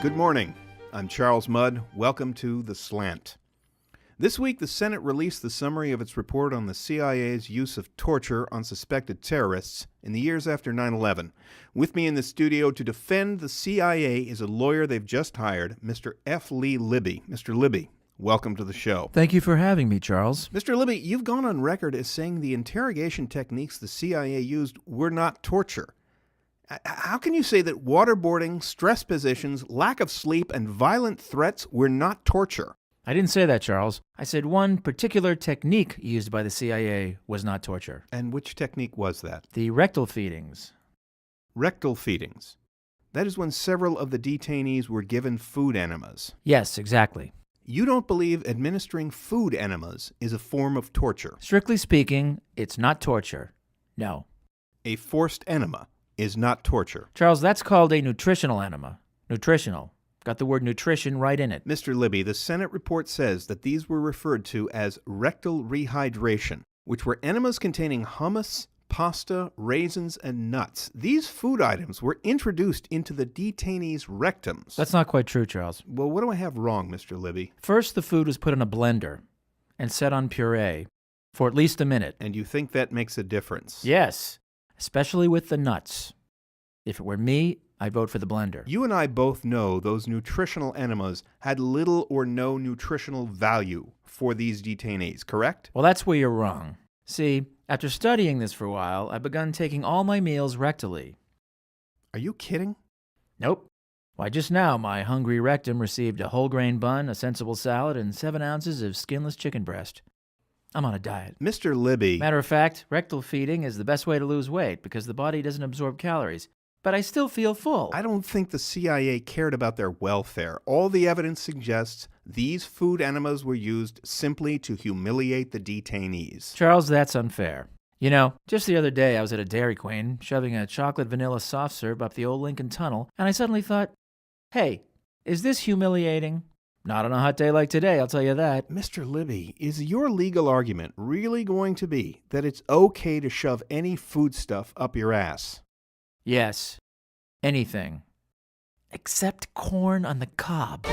Good morning. I'm Charles Mudd. Welcome to The Slant. This week, the Senate released the summary of its report on the CIA's use of torture on suspected terrorists in the years after 9/11. With me in the studio to defend the CIA is a lawyer they've just hired, Mr. F. Lee Libby. Mr. Libby, welcome to the show. Thank you for having me, Charles. Mr. Libby, you've gone on record as saying the interrogation techniques the CIA used were not torture. How can you say that waterboarding, stress positions, lack of sleep, and violent threats were not torture? I didn't say that, Charles. I said one particular technique used by the CIA was not torture. And which technique was that? The rectal feedings. Rectal feedings. That is when several of the detainees were given food enemas. Yes, exactly. You don't believe administering food enemas is a form of torture? Strictly speaking, it's not torture. No. A forced enema is not torture. Charles, that's called a nutritional enema. Nutritional. Got the word nutrition right in it. Mr. Libby, the Senate report says that these were referred to as rectal rehydration, which were enemas containing hummus, pasta, raisins, and nuts. These food items were introduced into the detainees' rectums. That's not quite true, Charles. Well, what do I have wrong, Mr. Libby? First, the food was put in a blender and set on puree for at least a minute. And you think that makes a difference? Yes, especially with the nuts. If it were me, I'd vote for the blender. You and I both know those nutritional enemas had little or no nutritional value for these detainees, correct? Well, that's where you're wrong. See, after studying this for a while, I've begun taking all my meals rectally. Are you kidding? Nope. Why, just now, my hungry rectum received a whole grain bun, a sensible salad, and 7 ounces of skinless chicken breast. I'm on a diet. Mr. Libby. Matter of fact, rectal feeding is the best way to lose weight because the body doesn't absorb calories. But I still feel full. I don't think the CIA cared about their welfare. All the evidence suggests these food enemas were used simply to humiliate the detainees. Charles, that's unfair. You know, just the other day I was at a Dairy Queen shoving a chocolate vanilla soft serve up the old Lincoln Tunnel, and I suddenly thought, hey, is this humiliating? Not on a hot day like today, I'll tell you that. Mr. Libby, is your legal argument really going to be that it's okay to shove any foodstuff up your ass? Yes, anything. Except corn on the cob.